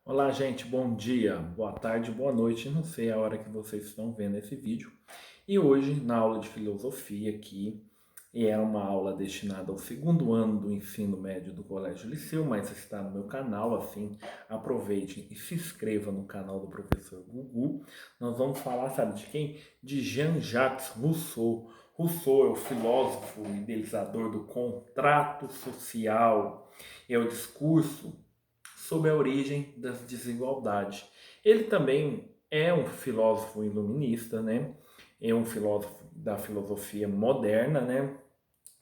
Olá, gente, bom dia, boa tarde, boa noite. Não sei a hora que vocês estão vendo esse vídeo. E hoje, na aula de filosofia aqui, e é uma aula destinada ao segundo ano do ensino médio do Colégio Liceu, mas está no meu canal, assim, aproveite e se inscreva no canal do professor Gugu. Nós vamos falar, sabe de quem? De Jean-Jacques Rousseau. Rousseau é o filósofo idealizador do contrato social, é o discurso sobre a origem das desigualdades. Ele também é um filósofo iluminista, né? É um filósofo da filosofia moderna, né?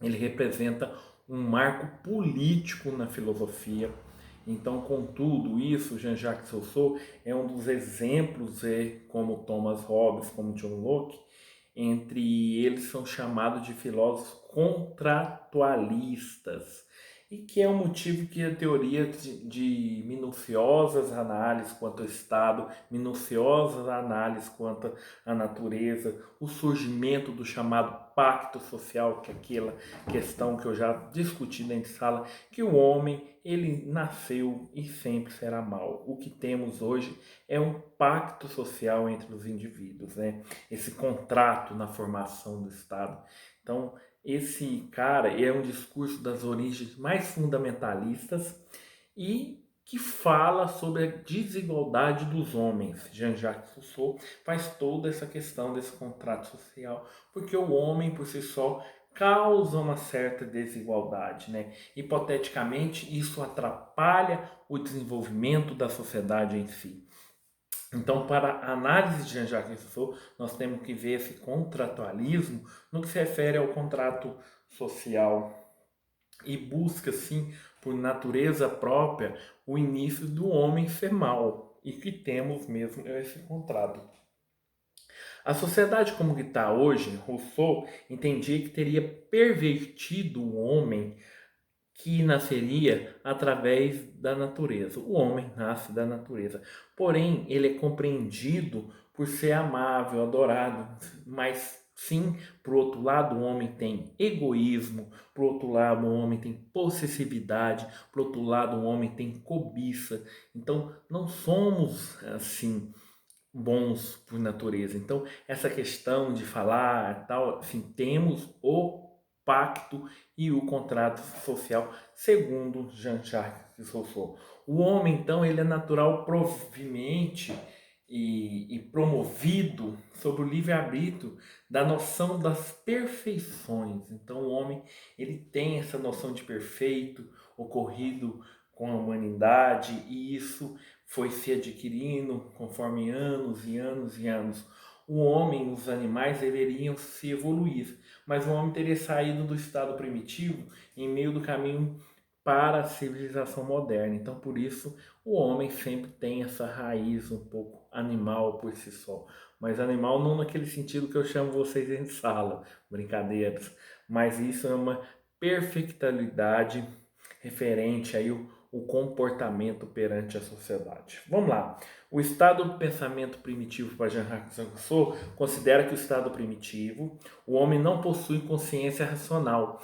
Ele representa um marco político na filosofia. Então, com tudo isso, Jean-Jacques Rousseau é um dos exemplos, como Thomas Hobbes, como John Locke, entre eles são chamados de filósofos contratualistas, e que é o motivo que a teoria de minuciosas análises quanto ao Estado, minuciosas análises quanto à natureza, o surgimento do chamado pacto social, que é aquela questão que eu já discuti dentro de sala, que o homem ele nasceu e sempre será mau. O que temos hoje é um pacto social entre os indivíduos, né? Esse contrato na formação do Estado. Então, esse cara é um discurso das origens mais fundamentalistas e que fala sobre a desigualdade dos homens. Jean-Jacques Rousseau faz toda essa questão desse contrato social, porque o homem por si só causa uma certa desigualdade, né? Hipoteticamente, isso atrapalha o desenvolvimento da sociedade em si. Então, para a análise de Jean-Jacques Rousseau, nós temos que ver esse contratualismo no que se refere ao contrato social e busca, sim, por natureza própria, o início do homem ser mal e que temos mesmo esse contrato. A sociedade como que está hoje, Rousseau entendia que teria pervertido o homem que nasceria através da natureza. O homem nasce da natureza. Porém, ele é compreendido por ser amável, adorado, mas sim, por outro lado, o homem tem egoísmo, por outro lado, o homem tem possessividade, por outro lado, o homem tem cobiça. Então, não somos assim bons por natureza. Então, essa questão de falar, tal, assim, temos o pacto e o contrato social, segundo Jean-Jacques Rousseau. O homem, então, ele é natural provimente e promovido sobre o livre-arbítrio da noção das perfeições. Então, o homem, ele tem essa noção de perfeito ocorrido com a humanidade, e isso foi se adquirindo conforme anos e anos e anos. O homem e os animais deveriam se evoluir, mas o homem teria saído do estado primitivo em meio do caminho para a civilização moderna. Então, por isso, o homem sempre tem essa raiz um pouco animal por si só. Mas animal não naquele sentido que eu chamo vocês em sala, brincadeiras. Mas isso é uma perfectibilidade referente aí o comportamento perante a sociedade. Vamos lá. O estado do pensamento primitivo para Jean-Jacques Rousseau considera que o estado primitivo, o homem não possui consciência racional.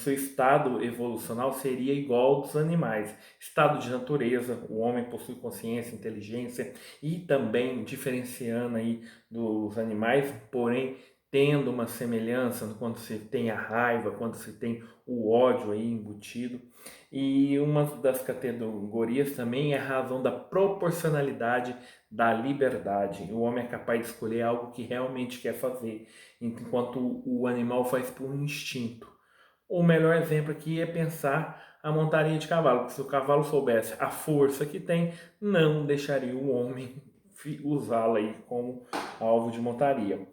Seu estado evolucional seria igual ao dos animais. Estado de natureza, o homem possui consciência, inteligência e também diferenciando aí dos animais, porém tendo uma semelhança quando se tem a raiva, quando se tem o ódio aí embutido. E uma das categorias também é a razão da proporcionalidade da liberdade. O homem é capaz de escolher algo que realmente quer fazer, enquanto o animal faz por um instinto. O melhor exemplo aqui é pensar a montaria de cavalo, porque se o cavalo soubesse a força que tem, não deixaria o homem usá-la aí como alvo de montaria.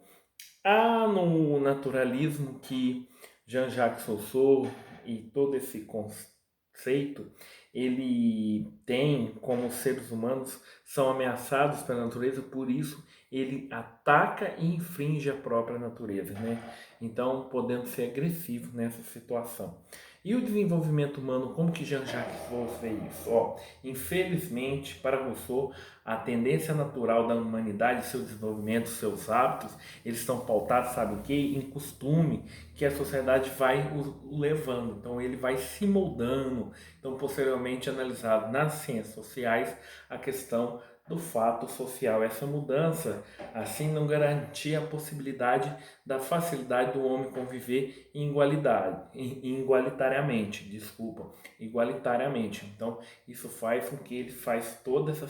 Há no naturalismo que Jean-Jacques Rousseau e todo esse conceito, ele tem como seres humanos são ameaçados pela natureza, por isso ele ataca e infringe a própria natureza, né? Então, podemos ser agressivos nessa situação. E o desenvolvimento humano, como que Jean-Jacques Rousseau vê isso? Ó, infelizmente, para Rousseau, a tendência natural da humanidade, seu desenvolvimento, seus hábitos, eles estão pautados, sabe o quê? Em costume que a sociedade vai o levando. Então, ele vai se moldando. Então, posteriormente, analisado nas ciências sociais, a questão do fato social. Essa mudança, assim, não garantia a possibilidade da facilidade do homem conviver em igualdade, igualitariamente, desculpa, igualitariamente. Então, isso faz com que ele faz toda essa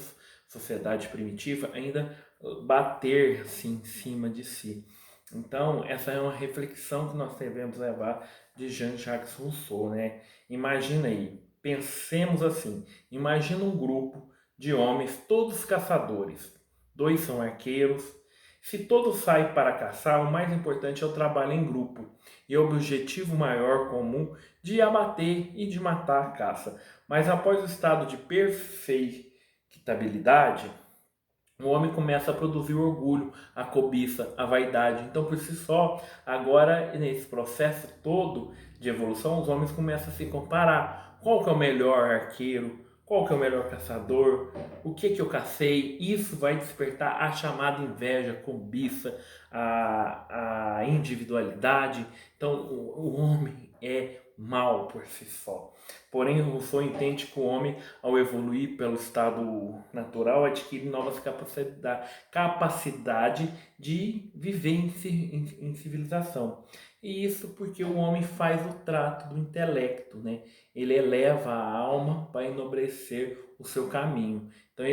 sociedade primitiva ainda bater assim, em cima de si. Então, essa é uma reflexão que nós devemos levar de Jean-Jacques Rousseau, né? Imagina aí, pensemos assim, imagina um grupo de homens, todos caçadores. Dois são arqueiros. Se todos saem para caçar, o mais importante é o trabalho em grupo e o objetivo maior comum de abater e de matar a caça. Mas após o estado de perfeitabilidade, o homem começa a produzir o orgulho, a cobiça, a vaidade. Então, por si só, agora nesse processo todo de evolução, os homens começam a se comparar. Qual que é o melhor arqueiro? Qual que é o melhor caçador? O que eu cacei? Isso vai despertar a chamada inveja, cobiça, a individualidade. Então, o homem é mal por si só. Porém, Rousseau entende que o homem, ao evoluir pelo estado natural, adquire novas capacidade de viver em civilização. E isso porque o homem faz o trato do intelecto, né? Ele eleva a alma para enobrecer o seu caminho. Então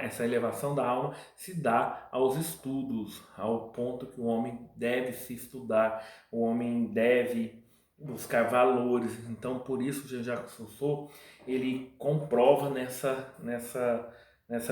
essa elevação da alma se dá aos estudos, ao ponto que o homem deve se estudar, o homem deve buscar valores. Então, por isso, Jean-Jacques Rousseau, ele comprova nessa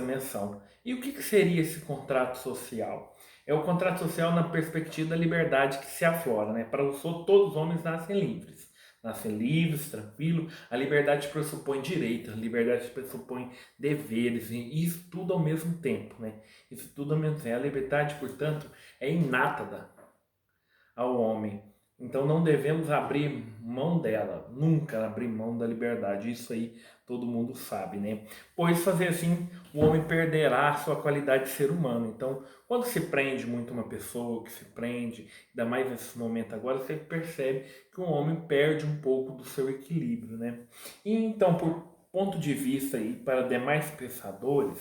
menção. E o que seria esse contrato social? É o contrato social na perspectiva da liberdade que se aflora, né? Para Rousseau, todos os homens nascem livres. Nascem livres, tranquilos. A liberdade pressupõe direitos, a liberdade pressupõe deveres, e isso tudo ao mesmo tempo, né? Isso tudo ao mesmo tempo. A liberdade, portanto, é inata ao homem. Então não devemos abrir mão dela, nunca abrir mão da liberdade. Isso aí todo mundo sabe, né? Pois fazer assim, o homem perderá a sua qualidade de ser humano. Então, quando se prende muito uma pessoa, que se prende, ainda mais nesse momento agora, você percebe que o homem perde um pouco do seu equilíbrio, né? E então, por ponto de vista aí para demais pensadores,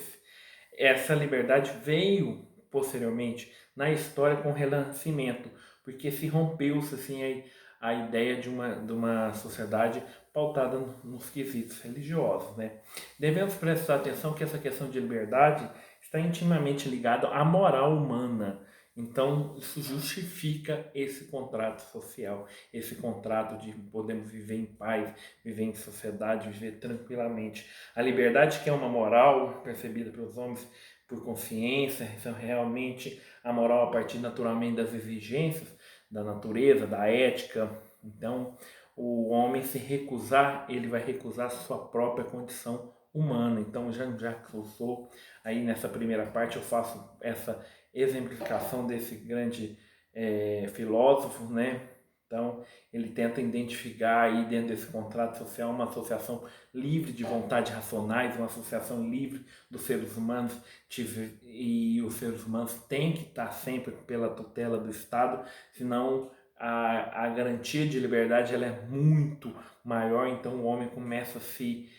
essa liberdade veio posteriormente na história com o Renascimento, porque se rompeu-se assim a ideia de uma sociedade pautada nos quesitos religiosos, né? Devemos prestar atenção que essa questão de liberdade está intimamente ligada à moral humana. Então, isso justifica esse contrato social, esse contrato de podermos viver em paz, viver em sociedade, viver tranquilamente. A liberdade, que é uma moral percebida pelos homens por consciência, então realmente a moral a partir naturalmente das exigências da natureza, da ética. Então, o homem se recusar, ele vai recusar sua própria condição humana. Então, Jean-Jacques Rousseau, aí nessa primeira parte eu faço essa exemplificação desse grande filósofo, né? Então, ele tenta identificar aí dentro desse contrato social uma associação livre de vontades racionais, uma associação livre dos seres humanos, e os seres humanos têm que estar sempre pela tutela do Estado, senão a garantia de liberdade ela é muito maior, então o homem começa a se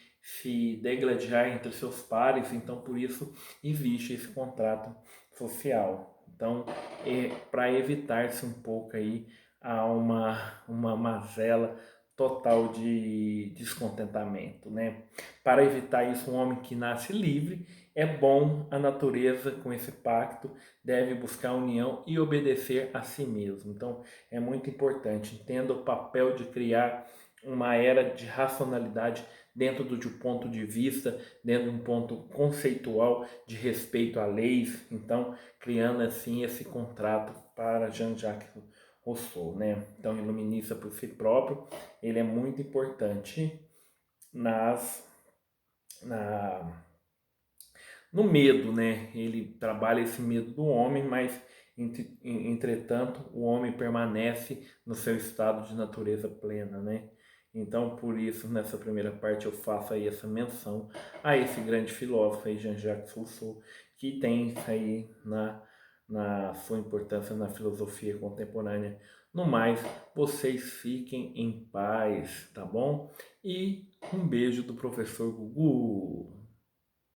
degladiar entre seus pares, então por isso existe esse contrato social. Então, para evitar-se um pouco aí a uma mazela total de descontentamento, né? Para evitar isso, um homem que nasce livre, é bom a natureza com esse pacto, deve buscar a união e obedecer a si mesmo. Então, é muito importante, entenda o papel de criar uma era de racionalidade dentro de um ponto de vista, dentro de um ponto conceitual de respeito a leis, então criando assim esse contrato para Jean-Jacques Rousseau, né? Então, iluminista por si próprio, ele é muito importante na no medo, né? Ele trabalha esse medo do homem, mas entretanto o homem permanece no seu estado de natureza plena, né? Então, por isso, nessa primeira parte, eu faço aí essa menção a esse grande filósofo aí, Jean-Jacques Rousseau, que tem isso aí na sua importância na filosofia contemporânea. No mais, vocês fiquem em paz, tá bom? E um beijo do professor Gugu.